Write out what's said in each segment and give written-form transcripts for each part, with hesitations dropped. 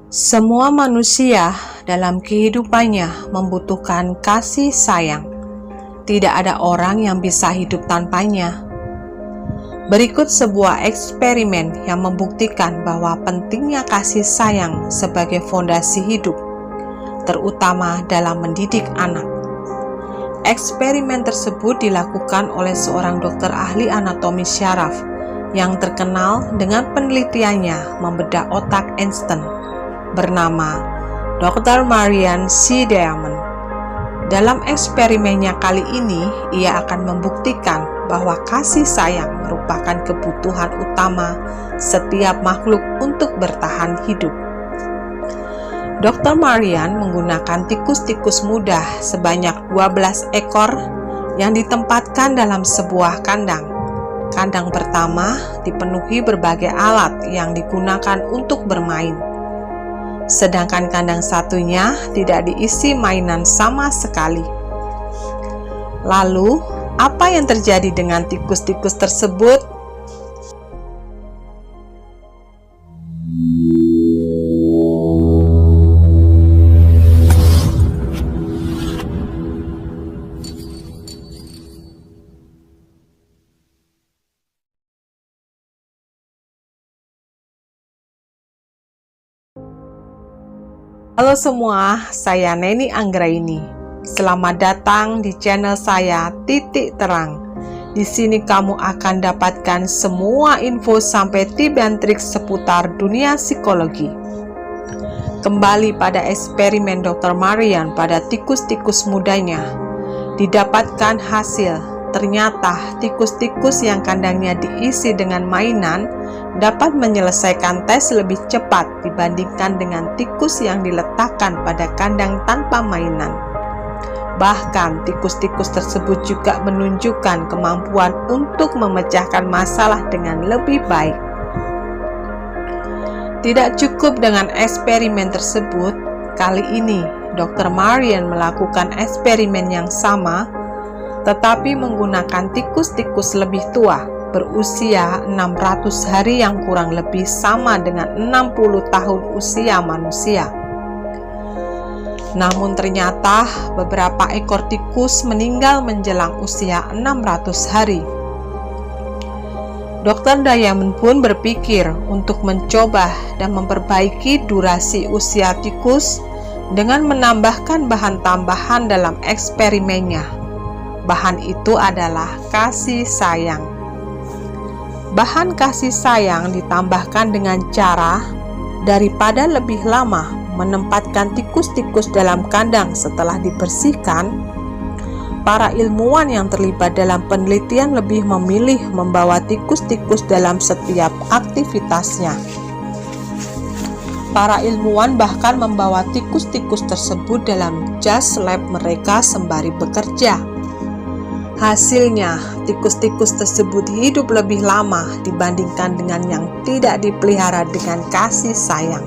Semua manusia dalam kehidupannya membutuhkan kasih sayang. Tidak ada orang yang bisa hidup tanpanya. Berikut sebuah eksperimen yang membuktikan bahwa pentingnya kasih sayang sebagai fondasi hidup, terutama dalam mendidik anak. Eksperimen tersebut dilakukan oleh seorang dokter ahli anatomi syaraf yang terkenal dengan penelitiannya membedah otak Einstein, bernama Dr. Marian C. Diamond. Dalam eksperimennya kali ini, ia akan membuktikan bahwa kasih sayang merupakan kebutuhan utama setiap makhluk untuk bertahan hidup. Dr. Marian menggunakan tikus-tikus muda sebanyak 12 ekor yang ditempatkan dalam sebuah kandang. Kandang pertama dipenuhi berbagai alat yang digunakan untuk bermain. Sedangkan kandang satunya tidak diisi mainan sama sekali. Lalu, apa yang terjadi dengan tikus-tikus tersebut? Halo semua, saya Neni Anggraini. Selamat datang di channel saya Titik Terang. Di sini kamu akan dapatkan semua info sampai tips dan trik seputar dunia psikologi. Kembali pada eksperimen Dr. Marian pada tikus-tikus mudanya. Didapatkan hasil. Ternyata tikus-tikus yang kandangnya diisi dengan mainan dapat menyelesaikan tes lebih cepat dibandingkan dengan tikus yang diletakkan pada kandang tanpa mainan. Bahkan tikus-tikus tersebut juga menunjukkan kemampuan untuk memecahkan masalah dengan lebih baik. Tidak cukup dengan eksperimen tersebut, kali ini Dr. Marian melakukan eksperimen yang sama, tetapi menggunakan tikus-tikus lebih tua berusia 600 hari yang kurang lebih sama dengan 60 tahun usia manusia. Namun ternyata beberapa ekor tikus meninggal menjelang usia 600 hari. Dr. Diamond pun berpikir untuk mencoba dan memperbaiki durasi usia tikus dengan menambahkan bahan tambahan dalam eksperimennya. Bahan itu adalah kasih sayang. Bahan kasih sayang ditambahkan dengan cara daripada lebih lama menempatkan tikus-tikus dalam kandang setelah dibersihkan. Para ilmuwan yang terlibat dalam penelitian lebih memilih membawa tikus-tikus dalam setiap aktivitasnya. Para ilmuwan bahkan membawa tikus-tikus tersebut dalam jas lab mereka sembari bekerja. Hasilnya, tikus-tikus tersebut hidup lebih lama dibandingkan dengan yang tidak dipelihara dengan kasih sayang.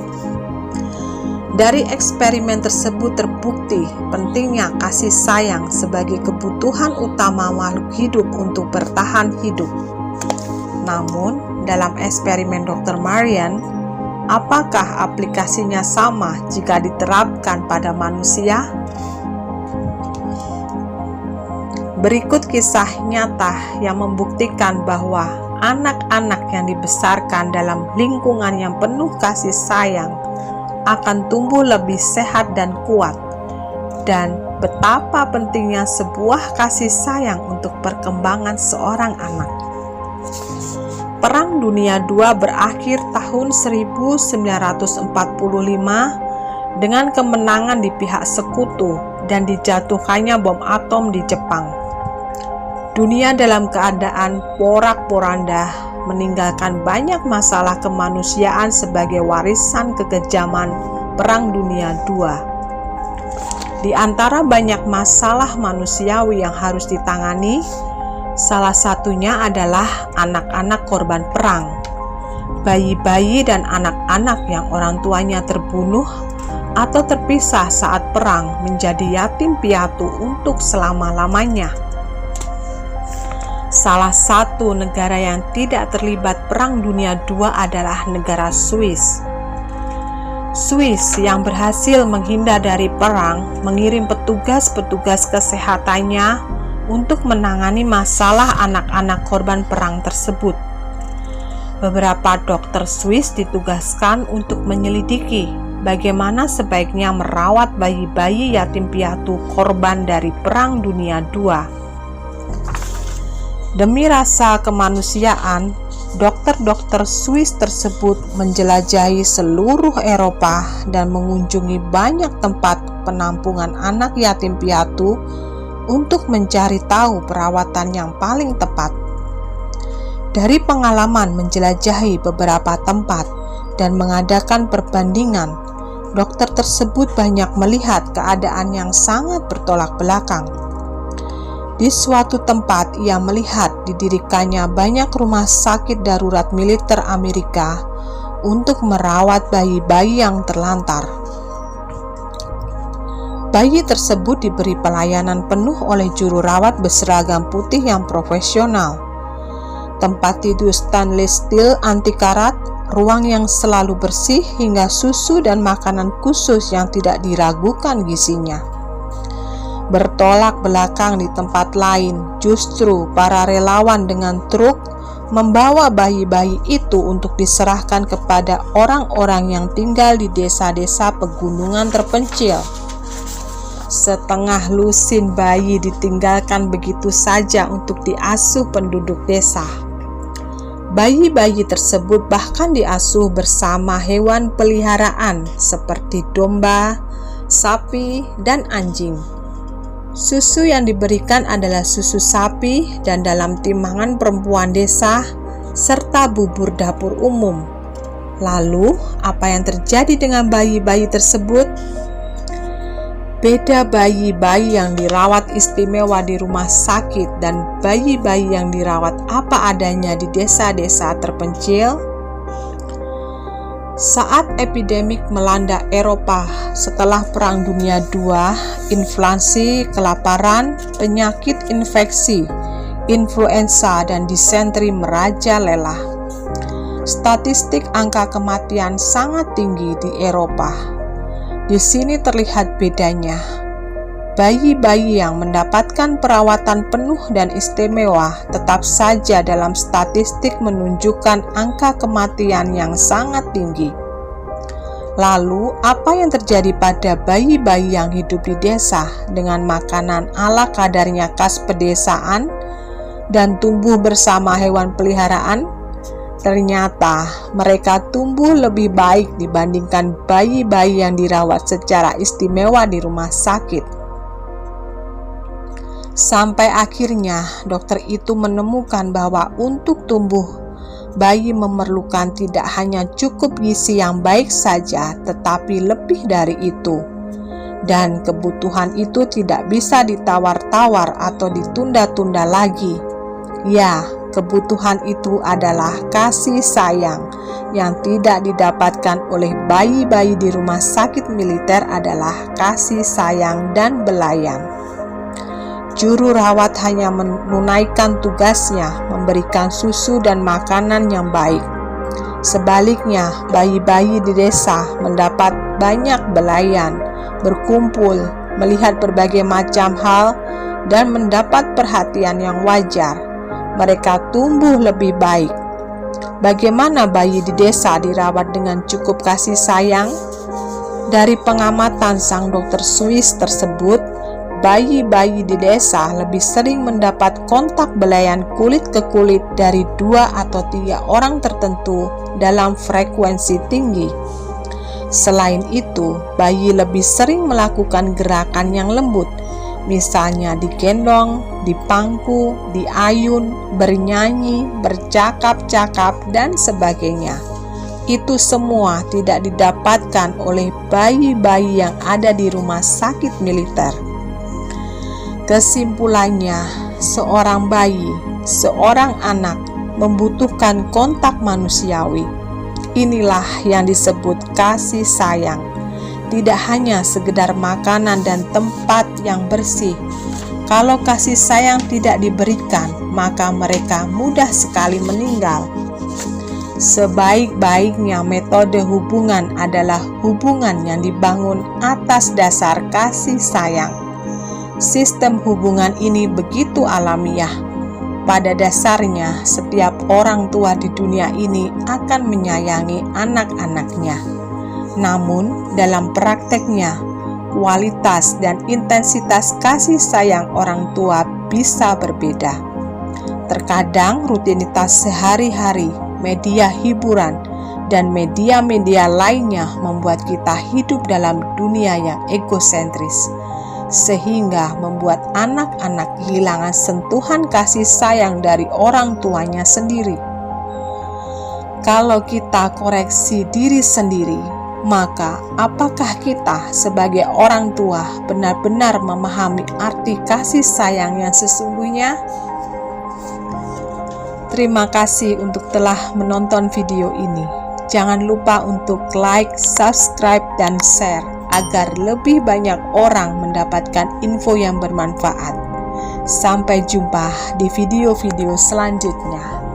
Dari eksperimen tersebut terbukti pentingnya kasih sayang sebagai kebutuhan utama makhluk hidup untuk bertahan hidup. Namun, dalam eksperimen Dr. Marian, apakah aplikasinya sama jika diterapkan pada manusia? Berikut kisah nyata yang membuktikan bahwa anak-anak yang dibesarkan dalam lingkungan yang penuh kasih sayang akan tumbuh lebih sehat dan kuat, dan betapa pentingnya sebuah kasih sayang untuk perkembangan seorang anak. Perang Dunia II berakhir tahun 1945 dengan kemenangan di pihak sekutu dan dijatuhkannya bom atom di Jepang. Dunia dalam keadaan porak-poranda, meninggalkan banyak masalah kemanusiaan sebagai warisan kekejaman Perang Dunia II. Di antara banyak masalah manusiawi yang harus ditangani, salah satunya adalah anak-anak korban perang. Bayi-bayi dan anak-anak yang orang tuanya terbunuh atau terpisah saat perang menjadi yatim piatu untuk selama-lamanya. Salah satu negara yang tidak terlibat Perang Dunia II adalah negara Swiss. Swiss yang berhasil menghindar dari perang mengirim petugas-petugas kesehatannya untuk menangani masalah anak-anak korban perang tersebut. Beberapa dokter Swiss ditugaskan untuk menyelidiki bagaimana sebaiknya merawat bayi-bayi yatim piatu korban dari Perang Dunia II. Demi rasa kemanusiaan, dokter-dokter Swiss tersebut menjelajahi seluruh Eropa dan mengunjungi banyak tempat penampungan anak yatim piatu untuk mencari tahu perawatan yang paling tepat. Dari pengalaman menjelajahi beberapa tempat dan mengadakan perbandingan, dokter tersebut banyak melihat keadaan yang sangat bertolak belakang. Di suatu tempat, ia melihat didirikannya banyak rumah sakit darurat militer Amerika untuk merawat bayi-bayi yang terlantar. Bayi tersebut diberi pelayanan penuh oleh juru rawat berseragam putih yang profesional. Tempat tidur stainless steel anti karat, ruang yang selalu bersih, hingga susu dan makanan khusus yang tidak diragukan gizinya. Bertolak belakang di tempat lain, justru para relawan dengan truk membawa bayi-bayi itu untuk diserahkan kepada orang-orang yang tinggal di desa-desa pegunungan terpencil. Setengah lusin bayi ditinggalkan begitu saja untuk diasuh penduduk desa. Bayi-bayi tersebut bahkan diasuh bersama hewan peliharaan seperti domba, sapi, dan anjing. Susu yang diberikan adalah susu sapi dan dalam timbangan perempuan desa, serta bubur dapur umum. Lalu, apa yang terjadi dengan bayi-bayi tersebut? Beda bayi-bayi yang dirawat istimewa di rumah sakit dan bayi-bayi yang dirawat apa adanya di desa-desa terpencil. Saat epidemik melanda Eropa setelah Perang Dunia II, inflasi, kelaparan, penyakit infeksi, influenza, dan disentri merajalela. Statistik angka kematian sangat tinggi di Eropa. Di sini terlihat bedanya. Bayi-bayi yang mendapatkan perawatan penuh dan istimewa tetap saja dalam statistik menunjukkan angka kematian yang sangat tinggi. Lalu, apa yang terjadi pada bayi-bayi yang hidup di desa dengan makanan ala kadarnya khas pedesaan dan tumbuh bersama hewan peliharaan? Ternyata mereka tumbuh lebih baik dibandingkan bayi-bayi yang dirawat secara istimewa di rumah sakit. Sampai akhirnya dokter itu menemukan bahwa untuk tumbuh, bayi memerlukan tidak hanya cukup gizi yang baik saja, tetapi lebih dari itu. Dan kebutuhan itu tidak bisa ditawar-tawar atau ditunda-tunda lagi. Ya, kebutuhan itu adalah kasih sayang. Yang tidak didapatkan oleh bayi-bayi di rumah sakit militer adalah kasih sayang dan belayan. Juru rawat hanya menunaikan tugasnya, memberikan susu dan makanan yang baik. Sebaliknya, bayi-bayi di desa mendapat banyak belayan, berkumpul, melihat berbagai macam hal, dan mendapat perhatian yang wajar. Mereka tumbuh lebih baik. Bagaimana bayi di desa dirawat dengan cukup kasih sayang? Dari pengamatan sang dokter Swiss tersebut, bayi-bayi di desa lebih sering mendapat kontak belayan kulit ke kulit dari 2 atau 3 orang tertentu dalam frekuensi tinggi. Selain itu, bayi lebih sering melakukan gerakan yang lembut, misalnya digendong, dipangku, diayun, bernyanyi, bercakap-cakap, dan sebagainya. Itu semua tidak didapatkan oleh bayi-bayi yang ada di rumah sakit militer. Kesimpulannya, seorang bayi, seorang anak membutuhkan kontak manusiawi. Inilah yang disebut kasih sayang. Tidak hanya sekedar makanan dan tempat yang bersih. Kalau kasih sayang tidak diberikan, maka mereka mudah sekali meninggal. Sebaik-baiknya metode hubungan adalah hubungan yang dibangun atas dasar kasih sayang. Sistem hubungan ini begitu alamiah. Pada dasarnya, setiap orang tua di dunia ini akan menyayangi anak-anaknya. Namun, dalam prakteknya, kualitas dan intensitas kasih sayang orang tua bisa berbeda. Terkadang rutinitas sehari-hari, media hiburan, dan media-media lainnya membuat kita hidup dalam dunia yang egosentris, sehingga membuat anak-anak kehilangan sentuhan kasih sayang dari orang tuanya sendiri. Kalau kita koreksi diri sendiri, maka apakah kita sebagai orang tua benar-benar memahami arti kasih sayang yang sesungguhnya? Terima kasih untuk telah menonton video ini. Jangan lupa untuk like, subscribe, dan share agar lebih banyak orang mendapatkan info yang bermanfaat. Sampai jumpa di video-video selanjutnya.